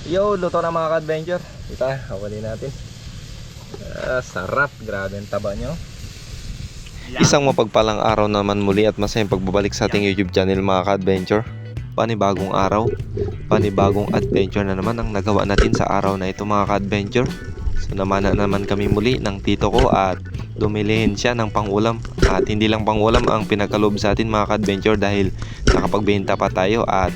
Yo, luto na mga ka-adventure. Ito, hawalin natin. Sarap, grabe ang taba nyo. Isang mapagpalang araw naman muli at masayang pagbabalik sa ating YouTube channel mga ka-adventure. Panibagong araw, panibagong adventure na naman ang nagawa natin sa araw na ito mga ka-adventure. So namana naman kami muli ng tito ko at dumilihin siya ng pangulam. At hindi lang pangulam ang pinagkaloob sa atin mga ka-adventure dahil nakapagbenta pa tayo at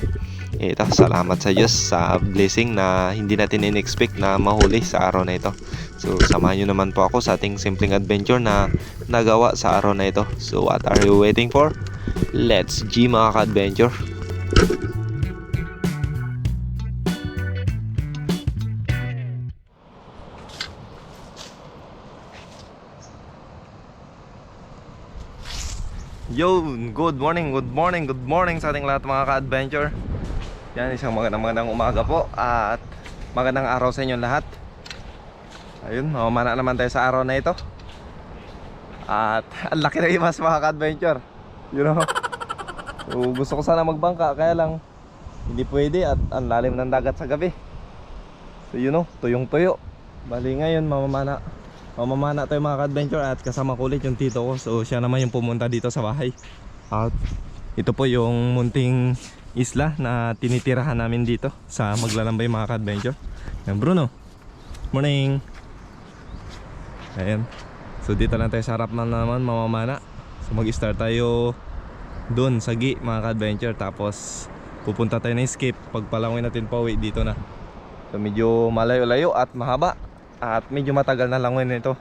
ito, salamat sa Diyos sa blessing na hindi natin in-expect na mahuli sa araw na ito. So samahan nyo naman po ako sa ating simpleng adventure na nagawa sa araw na ito. So what are you waiting for? Let's G mga ka-adventure. Yo, good morning sa ating lahat mga ka-adventure. Yan, isang magandang umaga po at magandang araw sa inyo lahat. Ayun, mamamana naman tayo sa araw na ito. At ang laki na imas mga ka-adventure. You know, so, gusto ko sana magbangka kaya lang hindi pwede at ang lalim ng dagat sa gabi. So you know, tuyong tuyo. Bali ngayon mamamana tayo mga ka-adventure at kasama ko ulit yung tito ko. So siya naman yung pumunta dito sa bahay. At ito po yung munting isla na tinitirahan namin dito sa Maglalambay mga ka-adventure. Yan Bruno, morning. Ayan, so dito lang tayo sa harap na naman mamamana. So mag-start tayo doon sa Gi mga ka-adventure. Tapos pupunta tayo na escape. Pagpalangoy natin pauwi dito na. So medyo malayo-layo at mahaba at medyo matagal na langoy nito.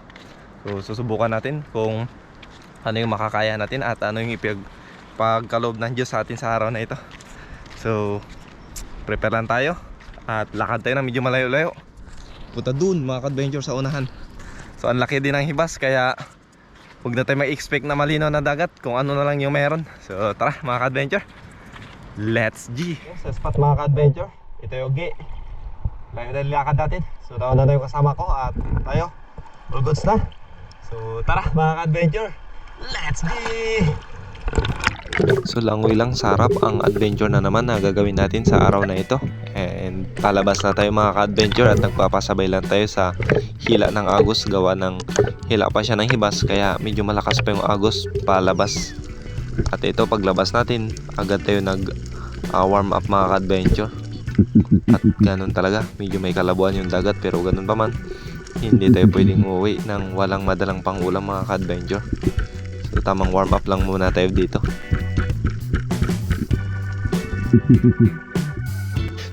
So susubukan natin kung ano yung makakaya natin at ano yung pagkaloob ng Diyos sa atin sa araw na ito. So prepare lang tayo at lakad tayo na medyo malayo-layo. Punta dun mga ka-adventure sa unahan. So ang laki din ng hibas kaya huwag na tayo mag-expect na malinaw na dagat kung ano na lang yung meron. So tara mga ka-adventure, let's G. Sa spot mga ka-adventure, ito yung Gi. Layo na lakad natin. So naon na tayo kasama ko at tayo all goods na. So tara mga ka-adventure, let's G. So langoy lang sarap ang adventure na naman na gagawin natin sa araw na ito. And palabas na tayo mga ka-adventure at nagpapasabay lang tayo sa hila ng agos. Gawa ng hila pa siya ng hibas kaya medyo malakas pa yung agos palabas. At ito paglabas natin agad tayo nag warm up mga ka-adventure. At ganun talaga, medyo may kalabuan yung dagat pero ganun pa man hindi tayo pwedeng uuwi ng walang madalang pangulam mga ka-adventure. So tamang warm up lang muna tayo dito.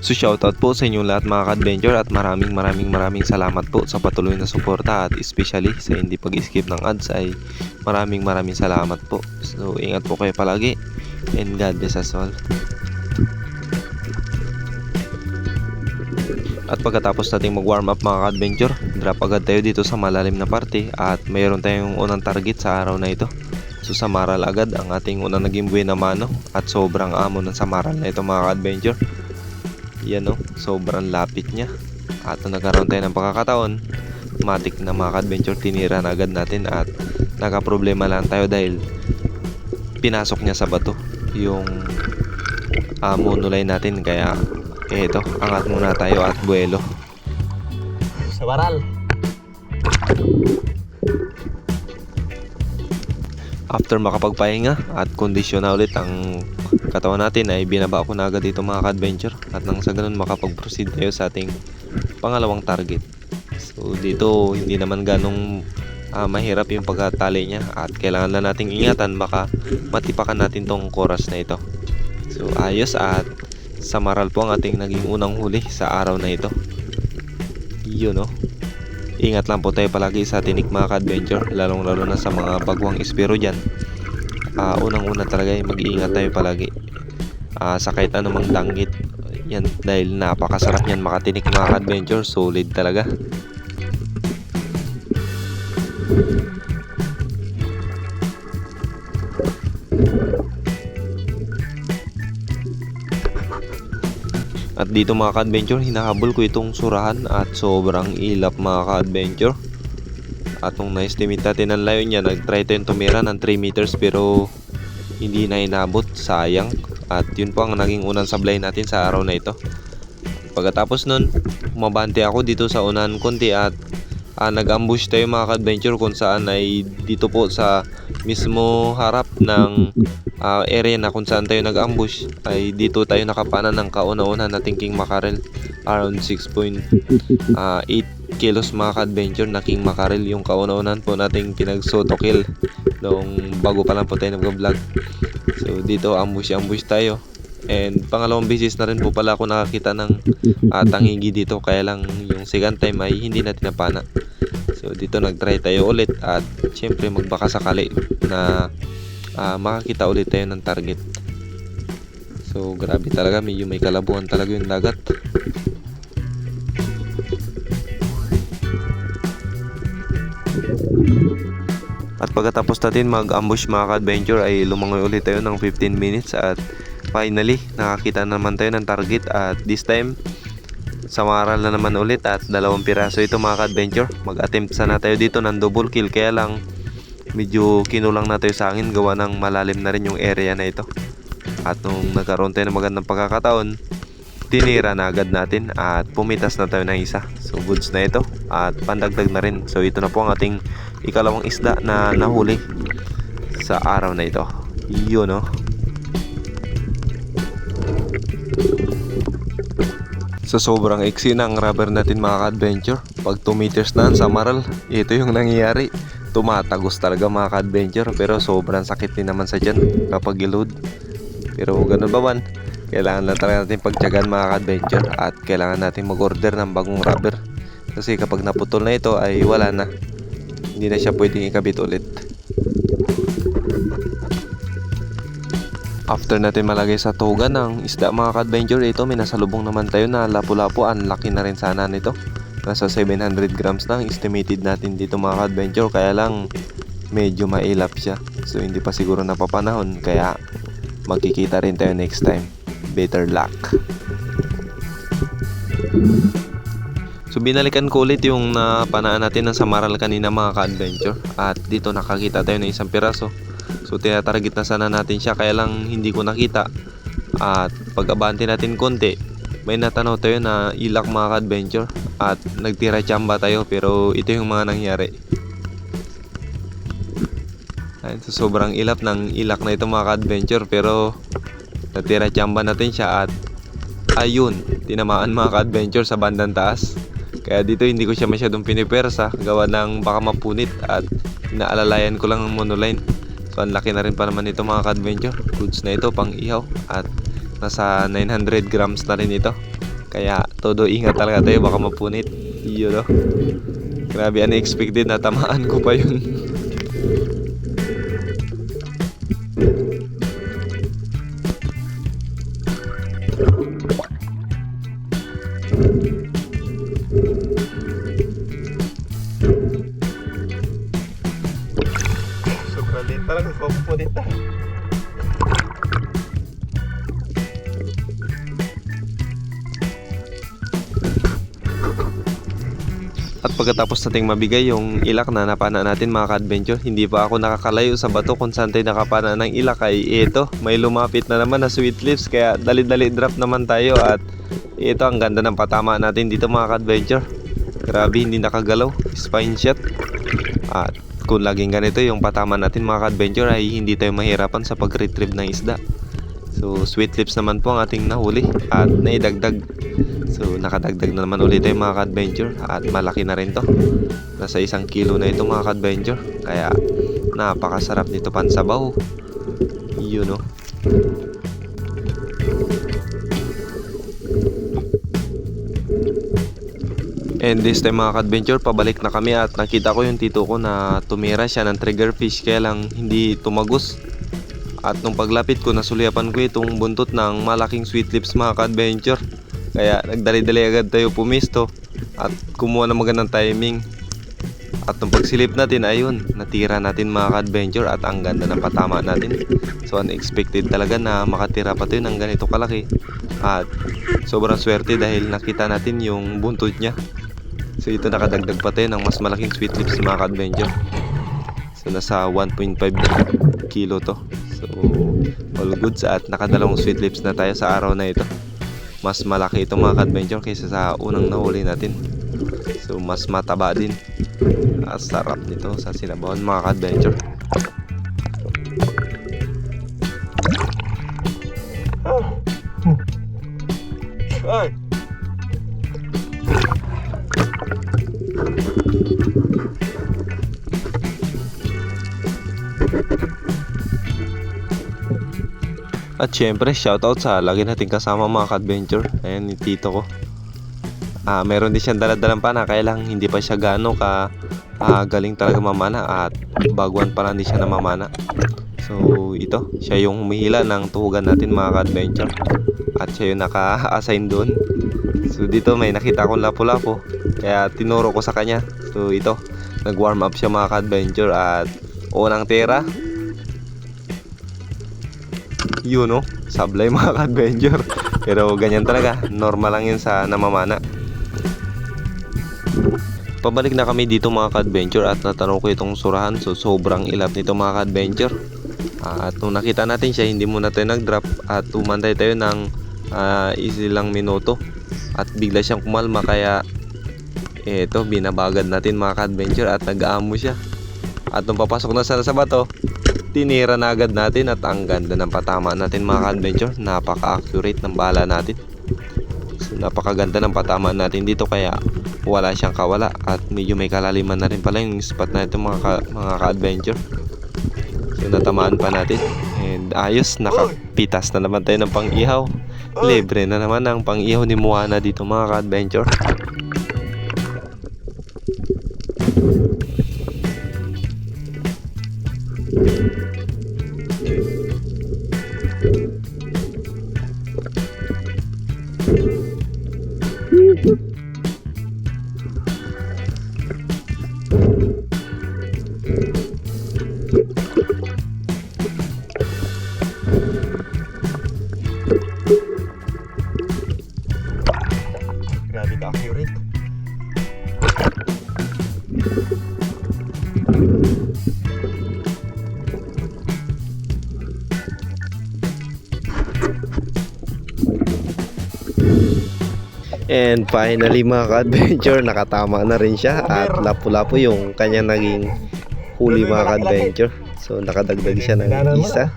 So shoutout po sa inyong lahat mga ka-adventure at maraming salamat po sa patuloy na suporta at especially sa hindi pag-skip ng ads ay maraming salamat po. So ingat po kayo palagi and God bless us all. At pagkatapos nating mag-warm up mga ka-adventure, drop agad tayo dito sa malalim na parte at mayroon tayong unang target sa araw na ito. So Samaral agad ang ating unang naging buena mano at sobrang amo ng Samaral na ito mga ka-adventure. Yan o, sobrang lapit niya. At nagkaroon tayo ng pagkakataon, matik na mga ka-adventure, tinira na agad natin at nakaproblema lang tayo dahil pinasok niya sa bato yung monolay natin kaya eto, angat muna tayo at buwelo. Samaral. After makapagpahinga at kondisyon na ulit ang katawan natin ay binaba ko na agad dito mga ka-adventure at nang sa ganun makapag-proceed tayo sa ating pangalawang target. So dito hindi naman ganong mahirap yung pagkatali niya at kailangan lang nating ingatan baka matipakan natin tong chorus na ito. So ayos at Samaral po ang ating naging unang huli sa araw na ito. Yun no. Ingat lang po tayo palagi sa tinik mga ka-adventure, lalong lalo na sa mga bagwang espiro dyan. Unang-una talaga ay mag-iingat tayo palagi sa kahit anumang danggit. Yan, dahil napakasarap yan makatinik mga ka-adventure, solid talaga. At dito mga ka-adventure, hinahabol ko itong surahan at sobrang ilap mga ka-adventure. At nung na-estimate natin ang layo niya, nag-try tayong tumira ng 3 meters pero hindi na inabot, sayang. At yun po ang naging unang sablay natin sa araw na ito. Pagkatapos nun, umabante ako dito sa unahan konti at nag-ambush tayo mga ka-adventure, kung saan ay dito po sa mismo harap ng area na kung saan tayo nag-ambush ay dito tayo nakapana ng kauna-una nating king mackerel, around 6.8 kilos mga ka-adventure na king mackerel yung kauna-unahan po nating pinagsoto kill noong bago pa lang po tayo nag-vlog. So dito ambush tayo. And pangalawang beses na rin po pala ako nakakita ng tangigi dito, kaya lang yung second time ay hindi natin napana. So dito nagtry tayo ulit at syempre magbaka sakali na makakita ulit tayo ng target. So grabe talaga, medyo may kalabuhan talaga yung dagat. At pagkatapos natin mag-ambush mga ka-adventure ay lumangoy ulit tayo ng 15 minutes at finally nakakita naman tayo ng target, at this time samaral na naman ulit at 2 piraso ito mga ka-adventure. Mag-attempt sana tayo dito ng double kill, kaya lang medyo kinulang na tayo sa hangin gawa ng malalim na rin yung area na ito. At nung nagkaroon tayo ng magandang pagkakataon, tinira na agad natin at pumitas na tayo ng isa. So goods na ito at pandagdag na rin. So ito na po ang ating ikalawang isda na nahuli sa araw na ito. Yun no. So sobrang iksi ng rubber natin mga ka-adventure. Pag 2 meters na sa maral, ito yung nangyayari. Tumatagos talaga mga ka-adventure, pero sobrang sakit din naman sa dyan kapag i-load. Pero ganun ba man, kailangan lang talaga natin pagtiyagaan mga ka-adventure at kailangan natin mag-order ng bagong rubber. Kasi kapag naputol na ito ay wala na. Hindi na siya pwedeng ikabit ulit. After natin malagay sa tugan ng isda mga ka-adventure, ito may nasalubong naman tayo na lapu-lapu. Ang laki na rin sana nito. Nasa 700 grams na ang estimated natin dito mga ka-adventure, kaya lang medyo mailap siya. So hindi pa siguro napapanahon, kaya magkikita rin tayo next time. Better luck. So binalikan ko ulit yung napanaan natin ng samaral kanina mga ka-adventure, at dito nakakita tayo ng isang piraso. So tinatarget na sana natin siya, kaya lang hindi ko nakita. At pag-abante natin konti, may natanaw tayo na ilak mga ka-adventure at nagtira chamba tayo, pero ito yung mga nangyari. So sobrang ilap ng ilak na ito mga ka-adventure, pero natira chamba natin siya at ayun, tinamaan mga ka-adventure sa bandang taas. Kaya dito hindi ko siya masyadong pinipersa gawa ng baka mapunit at inaalalayan ko lang ang monoline. So ang laki na rin pa naman ito mga ka-adventure. Goods na ito pang ihaw at nasa 900 grams na rin ito. Kaya todo ingat talaga tayo, baka mapunit. Yun no. Grabe, unexpected na tamaan ko pa yun. Sobrang late talaga, mapupunit na. At pagkatapos nating mabigay yung ilak na napana natin mga ka-adventure, hindi pa ako nakakalayo sa bato kung saan tayo nakapana ng ilak. Ay ito, may lumapit na naman na sweet lips, kaya dali-dali drop naman tayo. At ito, ang ganda ng patama natin dito mga ka-adventure. Grabe, hindi nakagalaw, spine shot. At kung laging ganito yung patama natin mga ka-adventure ay hindi tayo mahirapan sa pag-retrieve ng isda. So sweet lips naman po ang ating nahuli at naidagdag. So nakadagdag na naman ulit tayo mga ka-adventure at malaki na rin to. Nasa 1 kilo na ito mga ka-adventure. Kaya napakasarap nito pansabaw. Yun no. And this time mga ka-adventure, pabalik na kami at nakita ko yung tito ko na tumira siya ng trigger fish, kaya lang hindi tumagos. At nung paglapit ko, nasuliapan ko itong buntot ng malaking sweet lips mga ka-adventure. Kaya nagdali-dali agad tayo pumisto at kumuha ng magandang timing. At nung pagsilip natin, ayun, natira natin mga ka-adventure at ang ganda ng patama natin. So unexpected talaga na makatira pa tayo ng ganito kalaki. At sobrang swerte dahil nakita natin yung buntot niya. So ito, nakadagdag pa tayo ng mas malaking sweet lips mga ka-adventure. So nasa 1.5 kilo to. So all goods at nakadalawang sweet lips na tayo sa araw na ito. mas malaki itong mga ka-adventure kaysa sa unang nahuli natin. So mas mataba din. Sarap nito sa sinabawan mga ka-adventure. Ay! At syempre, shoutout sa lagi nating kasama mga ka-adventure. Ayan, ni tito ko. Meron din siyang daladalang pana, kaya lang hindi pa siya gaano ka galing talaga mamana at baguhan pa lang din siya na mamana. So ito, siya yung humihila ng tuhugan natin mga ka-adventure. At siya yung naka-assign doon. So dito may nakita akong lapu-lapu, kaya tinuro ko sa kanya. So ito, nag-warm up siya mga ka-adventure at unang tira. Yun no, sablay mga ka-adventure. Pero ganyan talaga, normal lang yun sa namamana. Pabalik na kami dito mga ka-adventure at natanong ko itong surahan. So sobrang ilap nito mga ka-adventure. At nung nakita natin siya, hindi muna tayo nag-drop at umantay tayo ng isilang minuto. At bigla siyang kumalma, kaya eto, binabagad natin mga ka-adventure at nag-aamo siya. At nung papasok na sana sa bato, tinira na agad natin at ang ganda ng patama natin mga ka-adventure. Napaka-accurate ng bala natin. So, napakaganda ng patama natin dito, kaya wala siyang kawala at medyo may kalaliman na rin pala yung spot na ito mga ka-adventure. So natamaan pa natin and ayos, nakapitas na naman tayo ng pang-ihaw. Libre na naman ang pang-ihaw ni Moana dito mga ka-adventure. Grabe ka accurate. And finally mga ka-adventure, nakatama na rin siya at lapu-lapu yung kanya naging huli mga ka-adventure. So nakadagdag siya ng isa.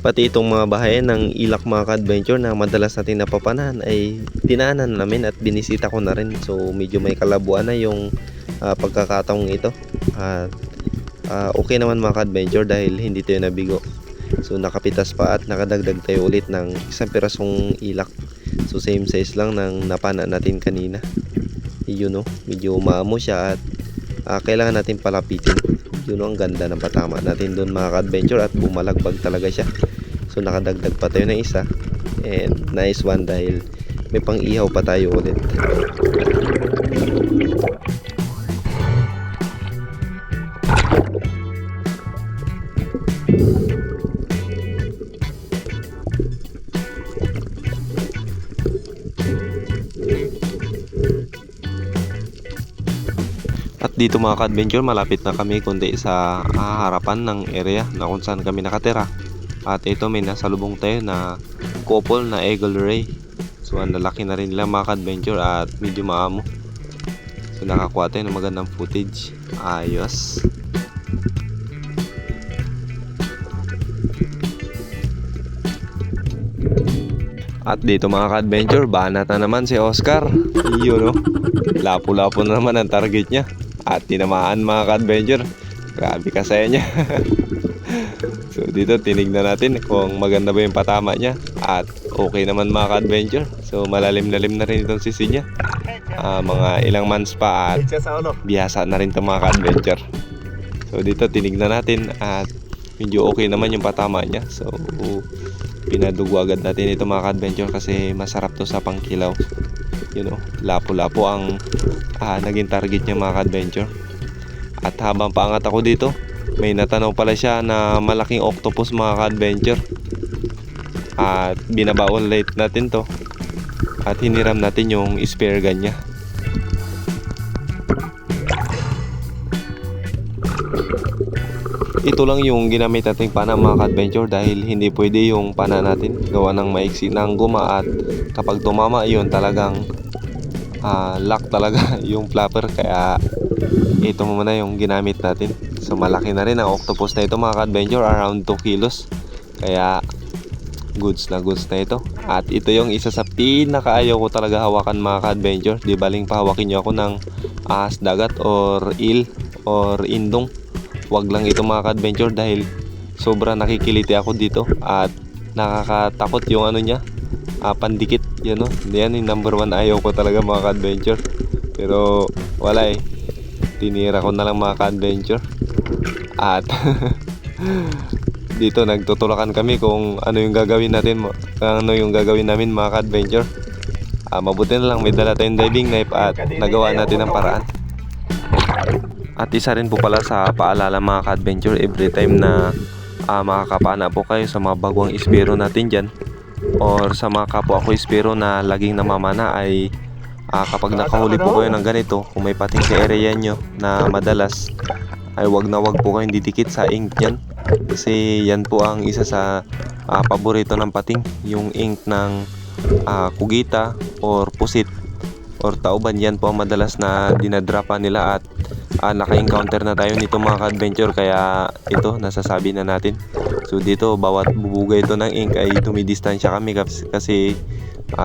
Pati itong mga bahayan ng ilak mga ka-adventure na madalas natin napapanahan ay dinaanan namin at binisita ko na rin. So medyo may kalabuan na yung pagkakataong ito. At okay naman mga ka-adventure dahil hindi tayo nabigo. So nakapitas pa at nakadagdag tayo ulit ng isang pirasong ilak. So same size lang ng napana natin kanina. Yun no, medyo maamo siya at kailangan natin palapitin. Yun no, ang ganda ng patama natin doon mga ka-adventure at bumalagbag talaga siya. So nakadagdag pa tayo ng isa. And nice one dahil may pang-ihaw pa tayo ulit. At dito mga ka-adventure, malapit na kami kundi sa harapan ng area na kung saan kami nakatira. At ito may nasalubong tayo na couple na eagle ray. So ang lalaki na rin nila mga ka-adventure at medyo maamo. So nakakuha tayo ng magandang footage. Ayos. At dito mga ka-adventure, banat na naman si Oscar. Yun no, lapu-lapu na naman ang target niya. At tinamaan mga ka-adventure. Grabe kasaya niya. So dito tinignan natin kung maganda ba yung patama niya. At okay naman mga ka-adventure. So malalim-lalim na rin itong sisi niya. Mga ilang months pa at bihasa na rin itong mga ka-adventure. So dito tinignan natin at medyo okay naman yung patama niya. So pinadugo agad natin ito mga ka-adventure kasi masarap to sa pangkilaw. You know, lapu-lapu ang naging target niya mga ka-adventure. At habang paangat ako dito, may natanaw pala siya na malaking octopus mga ka-adventure. At binabaon late natin to. At hiniram natin yung spear gun niya. ito lang yung ginamit nating pana mga ka-adventure dahil hindi pwede yung pana natin gawa ng maiksi ng guma at kapag tumama yun talagang lock talaga yung flapper, kaya ito muna yung ginamit natin. So malaki na rin ang octopus na ito mga ka-adventure, around 2 kilos, kaya goods na ito. At ito yung isa sa pinakaayaw ko talaga hawakan mga ka-adventure. Di baling pahawakin nyo ako ng ahas dagat or eel or indong, wag lang ito mga ka-adventure dahil sobra nakikiliti ako dito at nakakatakot yung ano niya, pandikit yun, no? Yan yung number 1 ayaw ko talaga mga ka-adventure, pero wala eh, tinira ko na lang mga ka-adventure. At dito nagtutulakan kami kung ano yung gagawin natin, namin mga ka-adventure. Mabuti na lang may dala tayong diving knife at nagawa natin ang paraan. At isa rin po pala sa paalala mga ka-adventure, every time na makakapana po kayo sa mga bagong ispero natin dyan or sa mga kapwa ko ispero na laging namamana ay kapag nakahuli po kayo ng ganito, kung may pating sa area nyo na madalas, ay wag po kayong didikit sa ink yan, kasi yan po ang isa sa paborito ng pating, yung ink ng kugita or pusit or tauban. Yan po ang madalas na dinadrapa nila at naka-encounter na tayo nito mga ka-adventure, kaya ito nasasabi na natin. So dito bawat bubuga ito ng ink ay tumidistansya kami kasi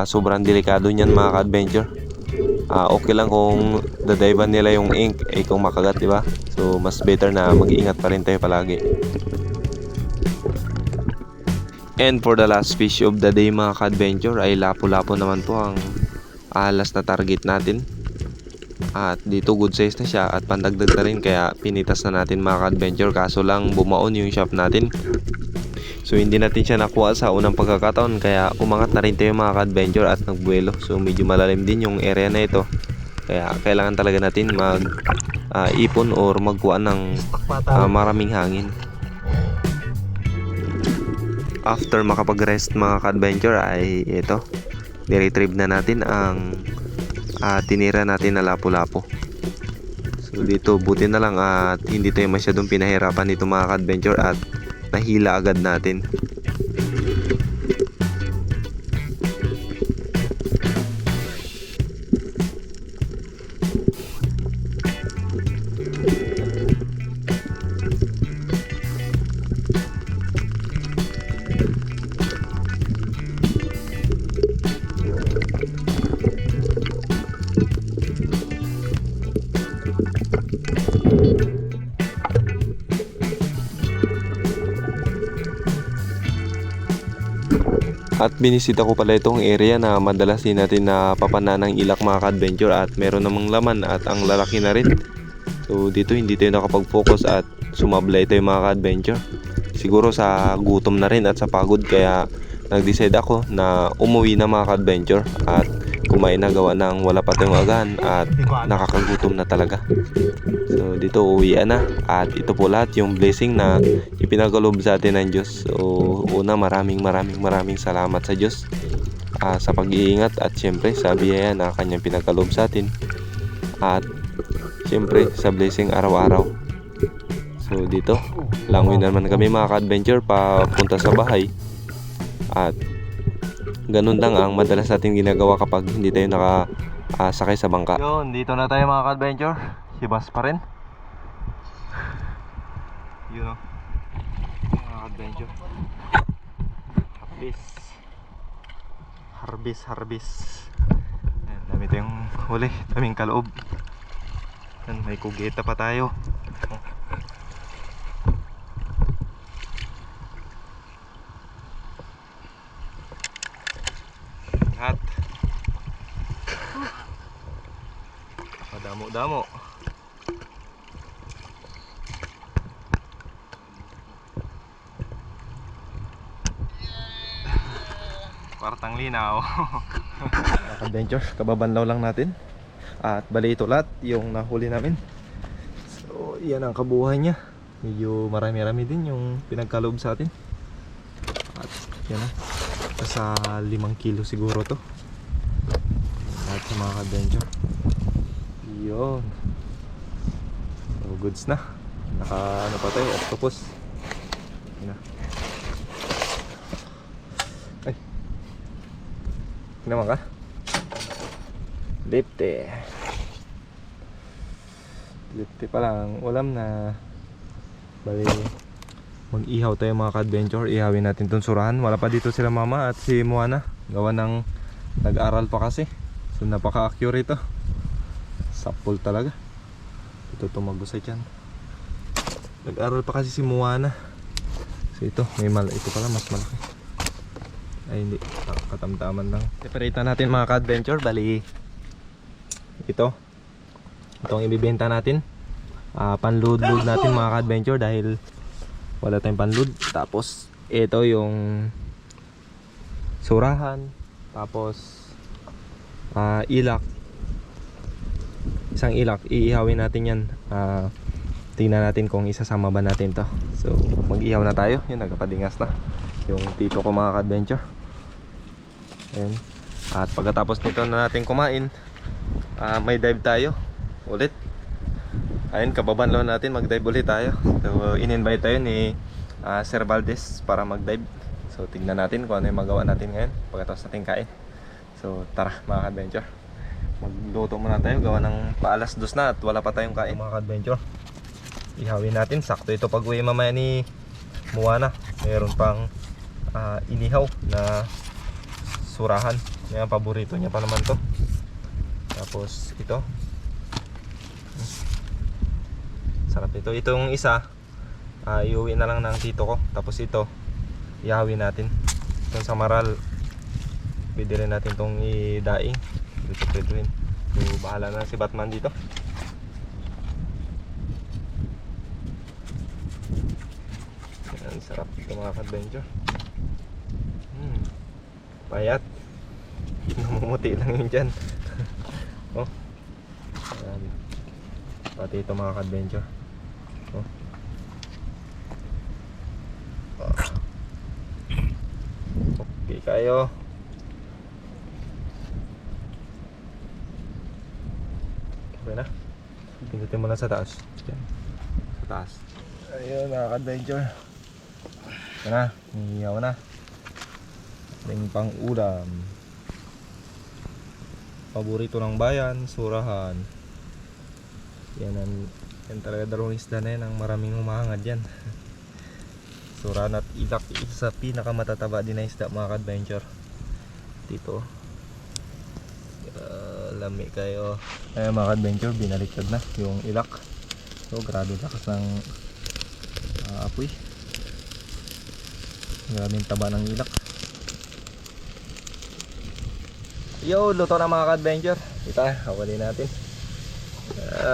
sobrang delikado niyan mga ka-adventure. Okay lang kung dadayban nila yung ink kung makagat, di ba? So mas better na mag-iingat pa rin tayo palagi. And for the last fish of the day mga ka-adventure ay lapu-lapu naman po ang last na target natin. At dito good size na siya at pandagdag na rin, kaya pinitas na natin mga ka-adventure, kaso lang bumaon yung shop natin. So hindi natin siya nakuha sa unang pagkakataon, kaya umangat na rin tayo mga ka-adventure at nagbuelo. So medyo malalim din yung area na ito, kaya kailangan talaga natin mag ipon or magkuha ng maraming hangin. After makapag-rest mga ka-adventure ay ito, niretrieve na natin ang tinira natin na lapu-lapu. So dito buti na lang at hindi tayo masyadong pinahirapan nito mga ka-adventure at nahila agad natin. At binisita ko pala itong area na madalas din natin napapana ng ilak mga ka-adventure at meron namang laman at ang lalaki na rin. So dito hindi tayo nakapag-focus at sumablay tayo mga ka-adventure. Siguro sa gutom na rin at sa pagod, kaya nag-decide ako na umuwi na mga ka-adventure at kumain na gawa ng wala pa tayong agahan at nakakagutom na talaga. So dito uwian na at ito po lahat yung blessing na ipinagkaloob sa atin ng Diyos. So una, maraming salamat sa Diyos sa pag-iingat at syempre sa biyaya na kanyang pinagkaloob sa atin at syempre sa blessing araw-araw. So dito langoy naman kami mga ka-adventure papunta sa bahay at ganun lang ang madalas natin ginagawa kapag hindi tayo nakasakay sa bangka. Yun, dito na tayo mga ka-adventure. Hibas pa rin. Yun o, mga ka-adventure. Harvest. Ayan, dami tayong huli, daming kaloob. Ayan, may kugita pa tayo. Lahat madamo-damo. Kwartang linaw. Adventure, kababanlaw lang natin. At bali ito lahat yung nahuli namin. So yan ang kabuhay niya. Medyo marami-rami din yung pinagkaloob sa atin. At yan na, sa 5 kilo siguro to at sa mga ka-adventure. Yun, so goods na. Ano pa tayo, octopus. Yun na. Ay. Naman ka? Lipte. Lipte pa lang. Ulam na. Bali, mag-ihaw tayo mga ka-adventure. Ihawin natin itong surahan. Wala pa dito sila mama at si Moana. Gawa ng nag-aral pa kasi. So napaka-accurate ito. Sapul talaga. Ito tumagusay dyan. Nag-aral pa kasi si Moana. So ito, ito pala mas malaki. Ay hindi, katamtaman lang. Separate na natin mga ka-adventure. Bali, itong ibibenta natin. Panload-load natin mga ka-adventure dahil wala tayong panload. Tapos ito yung surahan. Tapos ilak. Isang ilak, iihawin natin yan. Tingnan natin kung isasama ba natin to. So mag-ihaw na tayo. Yun, nagkapadingas na yung tito ko mga ka-adventure. Ayan. At pagkatapos nito na natin kumain, may dive tayo ulit. Ayun, kababanlaw natin, mag-dive ulit tayo. So in-invite tayo ni Sir Valdez para mag-dive. So tignan natin kung ano yung magawa natin ngayon pagkatapos natin kain. So tara mga ka-adventure, magluto muna tayo. Gawa ng paalas 2 na at wala pa tayong kain mga ka-adventure. Ihawin natin, sakto ito pag uwi mamaya ni Moana. Meron pang inihaw na surahan. Yan, paborito niya pa naman to. Tapos ito, sarap ito. Itong isa iuwi na lang ng tito ko. Tapos ito ihawin natin. Itong sa Maral, pwede rin natin itong idaing. Dito rin. So bahala na si Batman dito. Yan, sarap ito mga ka-adventure. Payat. Namumuti lang yun dyan. Oh. Ayan. Pati ito mga ka-adventure. Oh. Okay kayo. Okay na. Pindutin mo na sa taas. Diyan. Sa taas. Ayun mga ka-adventure. Ito na. Hihiyaw na. Ating pang ulam. Paborito ng bayan, surahan. Yan talaga dalawang isda na yan ang maraming humahangad yan. Surahan at ilak, isa sa pinakamatataba din na isda mga ka-adventure dito. Lami kayo. Ayun mga ka-adventure, binaliktad na yung ilak. So grabe lakas ng apoy. Grabe yung taba ng ilak. Yo, luto na mga ka-adventure. Ito, hawalin natin.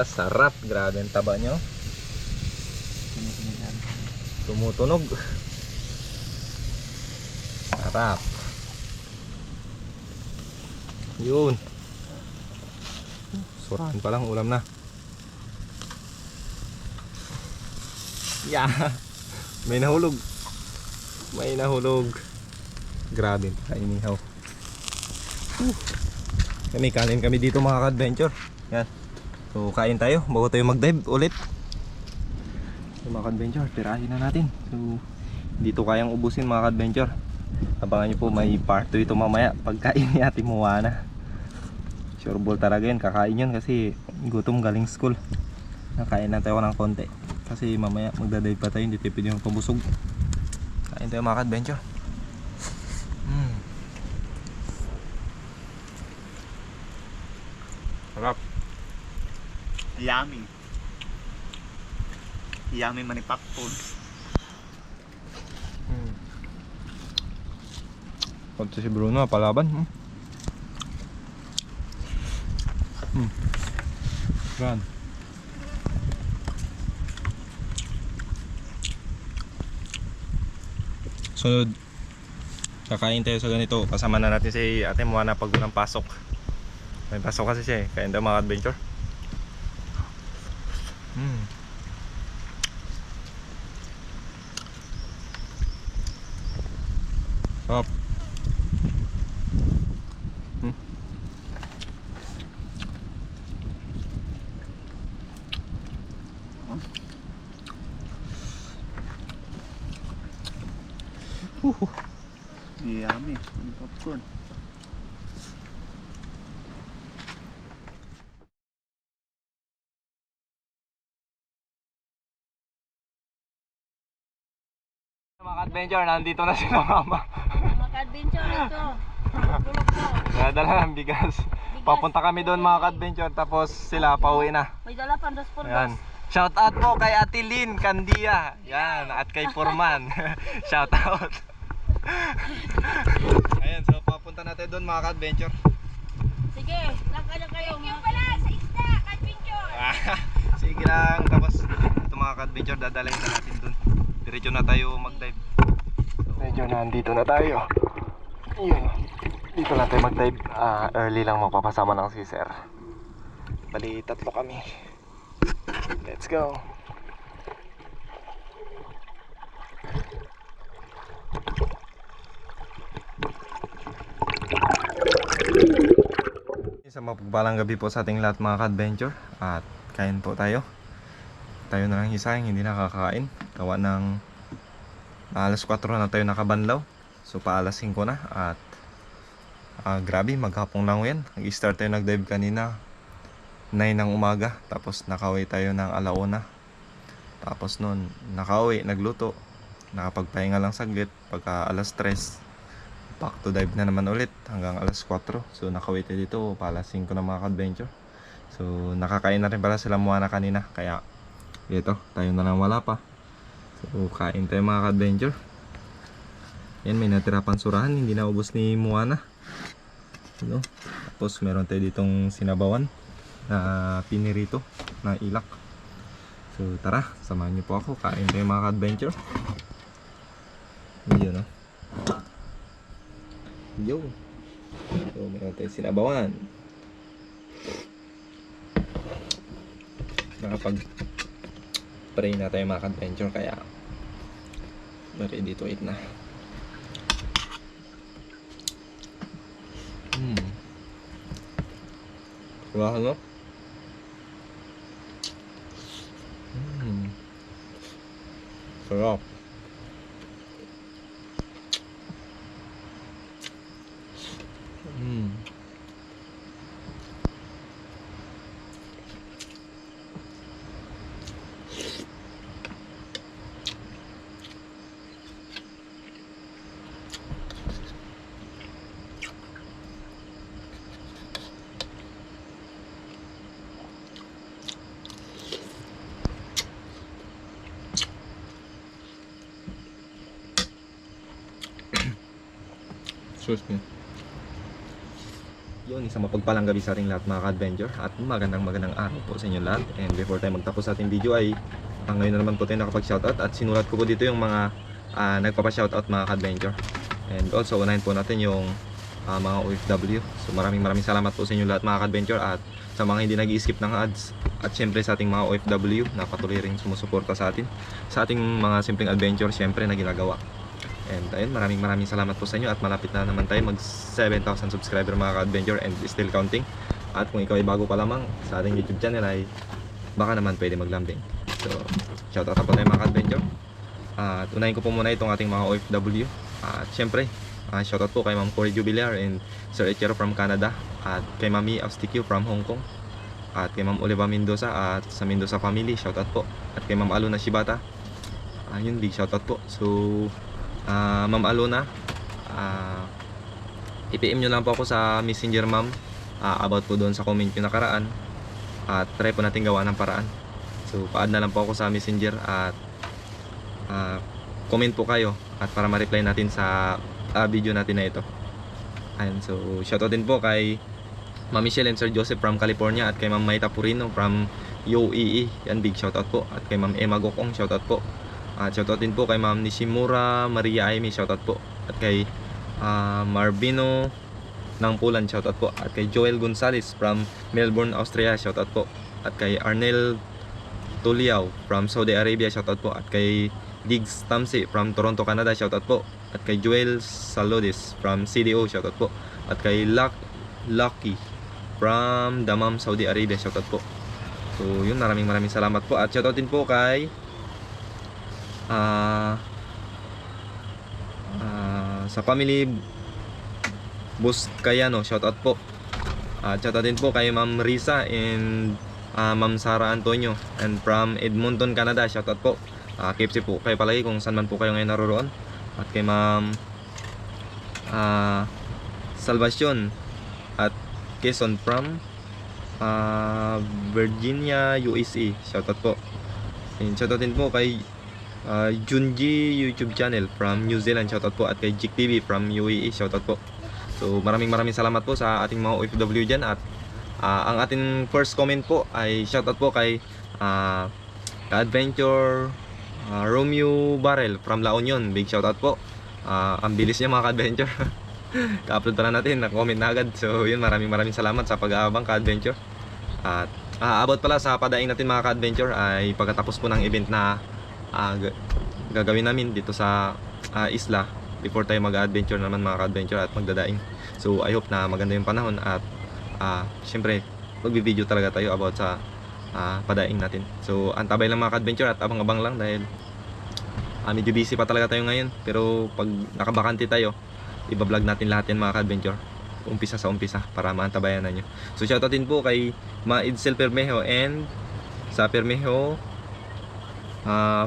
Sarap, grabe ang taba nyo. Tumutunog. Sarap. Yun. Surahan pa lang, ulam na. Yeah. May nahulog. May nahulog. Grabe, inihaw. May kanin kami dito mga ka-adventure. Yan. So kain tayo bago tayo mag-dive ulit. So, mga ka-adventure, tirahin na natin. So dito kayang ubusin mga ka-adventure. Abangan nyo po, may part 2 ito mamaya pagkain ni Ate Moana. Sure ball talaga yun, kakain yun kasi gutom galing school. Nakain na tayo ng konti kasi mamaya magda-dive pa tayo, hindi tayo pwede pabusog. Kain tayo mga ka-adventure. Sarap. Yummy. Yummy manipak food. Pagka si Bruno palaban. Gan. Sunod, kakain tayo sa ganito. Kasama na natin si Ate Moana pag walang pasok. May pasok kasi siya eh. Kain tayo mga adventure. Sarap. Yummy. Mani popcorn. Mga adventure, nandito na sila mama. Mga ka-adventure ito. Tulog po. Nadala ng bigas. Papunta kami doon mga ka-adventure, tapos sila pauwi na. May dala pang dos por Ayan. dos. Shout out po kay Ate Lynn Candia. Yan, at kay Foreman. Shout out. Ayan, so papunta natin doon mga ka-adventure. Sige, lakad na kayo. Yung Pala sa isda, adventure. Sige lang, tapos ito mga ka-adventure, dadalhin na natin doon. Diretso na tayo mag-dive. Medyo nandito na tayo. Yun. Dito na tayo mag-dive. Early lang magpapasama ng si Sir. Bali, 3 kami. Let's go. Isang mapagpalang gabi po sa ating lahat mga ka-adventure. At kain po tayo. Tayo na lang isang hindi nakakain. Gawa ng alas 4 na tayo nakabanlaw. So pa alas 5 na. At grabe, maghapong lang yan. Nag-start tayo nag-dive kanina 9 ng umaga. Tapos nakauwi tayo ng alauna. Tapos nun nakauwi, nagluto. Nakapagpahinga lang saglit. Pagka alas 3, back to dive na naman ulit hanggang alas 4. So nakauwi tayo dito pa alas 5 na mga ka-adventure. So nakakain na rin pala sila Moana kanina. Kaya ito, tayo na lang wala pa. So kain tayo mga ka-adventure. Yan, may natira pang surahan. Hindi na ubos ni Moana. No? Tapos meron tayo ditong sinabawan na pinirito na ilak. So tara, samahan niyo po ako. Kain tayo mga ka-adventure. Yun, no? Yo. So meron tayo sinabawan. Nakapag-pray na tayo mga ka-adventure, kaya ready to eat na. Sarap, no? Sarap. Excuse me. Yun, isang mapagpalang gabi sa ating lahat mga ka-adventure. At magandang araw po sa inyo lahat. And before tayo magtapos sa ating video ay ngayon na naman po tayo nakapag-shoutout. At sinulat ko po dito yung mga nagpapa-shoutout mga ka-adventure. And also unahin po natin yung mga OFW. So maraming salamat po sa inyo lahat mga ka-adventure. At sa mga hindi nag-i-skip ng ads. At syempre sa ating mga OFW na patuloy rin sumusuporta sa atin. Sa ating mga simpleng adventure syempre na ginagawa. And ayun, maraming salamat po sa inyo. At malapit na naman tayo mag 7,000 subscriber mga ka-adventure, and still counting. At kung ikaw ay bago pa lamang sa ating YouTube channel ay baka naman pwede maglambing. So shoutout po tayo mga ka-adventure. At unahin ko po muna itong ating mga OFW. At syempre shoutout po kay Ma'am Cory Jubilar and Sir Echero from Canada. At kay Mami Austikyo from Hong Kong. At kay Ma'am Oliva Mendoza at sa Mendoza family, shoutout po. At kay Ma'am Aluna Shibata, yun, big shoutout po. So Ma'am Alona, i-PM nyo lang po ako sa Messenger ma'am, about po doon sa comment nyo nakaraan. At try po natin gawa ng paraan. So pa-add na lang po ako sa Messenger at comment po kayo at para ma-reply natin sa video natin na ito. Ayan, so shoutout din po kay Ma'am Michelle and Sir Joseph from California. At kay Ma'am Maita Purino from UAE, yan, big shoutout po. At kay Ma'am Emma Gokong, shoutout po. At shoutout din po kay Ma'am Nishimura Maria Aimee, shoutout po. At kay Marvino ng Pulan, shoutout po. At kay Joel Gonzalez from Melbourne, Austria, shoutout po. At kay Arnel Tuliao from Saudi Arabia, shoutout po. At kay Diggs Tamsi from Toronto, Canada, shoutout po. At kay Joel Salodis from CDO, shoutout po. At kay Lucky from Dammam, Saudi Arabia, shoutout po. So yun, maraming salamat po. At shoutout din po kay sa family Buscayano, shoutout po. At shoutout din po kay Ma'am Risa and Ma'am Sara Antonio, and from Edmonton, Canada, shoutout po. Keep safe po kayo palagi kung saan man po kayo ngayon naroroon. At kay Ma'am Salvacion at Quezon from Virginia, USA, shoutout po. And shoutout din po kay Junji YouTube channel from New Zealand, shoutout po. At kay Jik TV from UAE, shoutout po. So maraming salamat po sa ating mga OFW dyan. At ang ating first comment po ay shoutout po kay Ka-Adventure Romeo Barrel from La Union. Big shoutout po. Ang bilis niya mga Ka-Adventure. Ka-upload pa lang natin, na-comment na agad. So yun, maraming salamat sa pag-aabang Ka-Adventure. At about pala sa padaing natin mga Ka-Adventure ay pagkatapos po ng event na gagawin namin dito sa isla, before tayo mag-adventure naman mga Ka-Adventure at magdadaing. So I hope na maganda yung panahon at syempre magbi-video talaga tayo about sa padaing natin. So antabay lang mga Ka-Adventure at abang-abang lang dahil medyo busy pa talaga tayo ngayon. Pero pag nakabakante tayo, iba-vlog natin lahat yan mga Ka-Adventure, umpisa sa umpisa, para maantabayan na nyo. So shoutout din po kay Maidsel Permejo and sa Permejo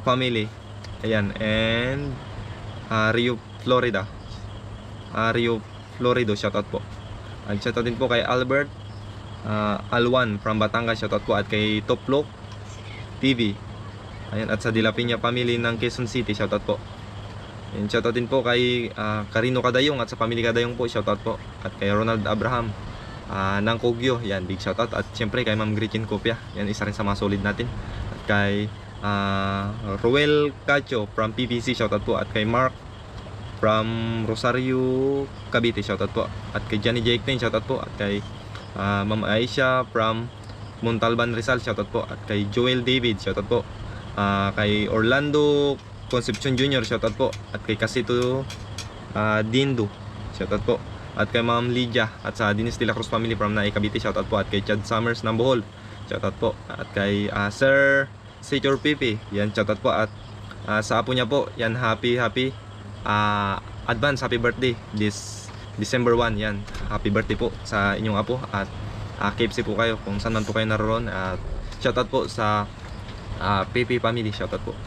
family, ayan, and Rio Florida, Rio Florido, shoutout po. At shoutout din po kay Albert Alwan from Batangas, shoutout po. At kay Toplok TV, ayan, at sa Dilapina family ng Quezon City, shoutout po. And shoutout din po kay Carino Cadayong at sa family Cadayong po, shoutout po. At kay Ronald Abraham ng Kogyo, yan, big shoutout. At syempre kay Ma'am Gretchen Copia, yan, isa rin sa mga solid natin. At kay Roel Cacho from PPC, shoutout po. At kay Mark from Rosario, Cavite, shoutout po. At kay Johnny Jake Tin, shoutout po. At kay Ma'am Aisha from Montalban, Rizal, shoutout po. At kay Joel David, shoutout po. Kay Orlando Concepcion Jr., shoutout po. At kay Casito Dindo, shoutout po. At kay Ma'am Lydia at sa Dinis de la Cruz family from Nae, Cavite, shoutout po. At kay Chad Summers ng Bohol, shoutout po. At kay Sir Secure Pipi, yan, shoutout po. At sa apo niya po, yan, happy advance happy birthday this December 1, yan, happy birthday po sa inyong apo. At keep safe po kayo kung saan man po kayo naroon. At shoutout po sa Pipi family, shoutout po.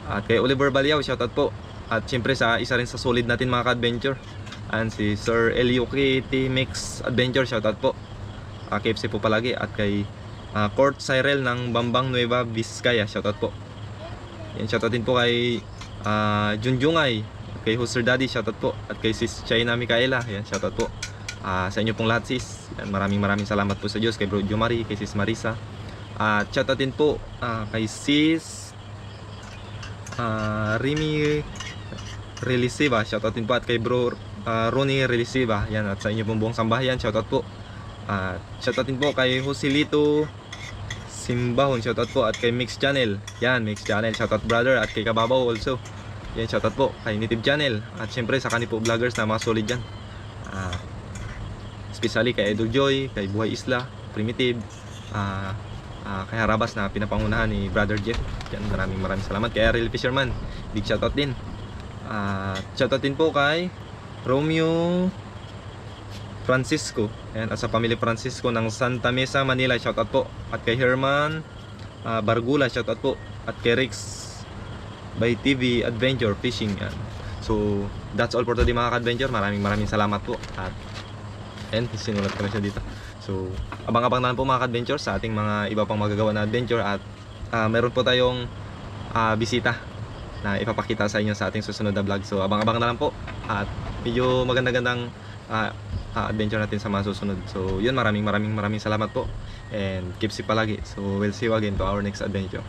At kay Oliver Baliao, shoutout po. At syempre sa isa rin sa solid natin mga Ka-Adventure, and si Sir Eliuki Mix Adventure, shoutout po. Keep safe po palagi. At kay Court Cyril ng Bambang Nueva Vizcaya, shoutout po. Yan, shoutout din po kay Junjungay, kay Huster Daddy, shoutout po. At kay Sis China Micaela, yan, shoutout po. Sa inyo pong lahat sis, yan, maraming salamat po sa Diyos. Kay Bro Jomari, kay Sis Marisa. At shoutout din po kay Sis Remy Relisiva, shoutout din po. At kay Bro Ronnie Relisiva, yan, at sa inyo pong buong sambahayan, shoutout po. Shoutout din po kay Joselito Simbahon, shoutout po. At kay Mix Channel, yan, Mix Channel, shoutout brother. At kay Kababaw also, yan, shoutout po. Kay Native Channel, at syempre sa Kanipo Vloggers na mga solid dyan, especially kay Idol Joy, kay Buhay Isla, Primitive, kay Harabas na pinapangunahan ni Brother Jeff, yan, maraming salamat. Kay Ariel Fisherman, big shoutout din. Shoutout din po kay Romeo Francisco, yan, at sa pamilya Francisco ng Santa Mesa, Manila, shoutout po. At kay Herman Bargula, shoutout po. At kay Rex by TV Adventure Fishing, yan. So that's all for today mga Ka-Adventure. Maraming salamat po. At sinulat ko na siya dito. So abang-abang na lang po mga Ka-Adventure sa ating mga iba pang magagawa na adventure. At meron po tayong bisita na ipapakita sa inyo sa ating susunod na vlog. So abang-abang na lang po. At medyo maganda-gandang adventure natin sa mga susunod. So yun, maraming salamat po. And keep safe palagi. So we'll see you again to our next adventure.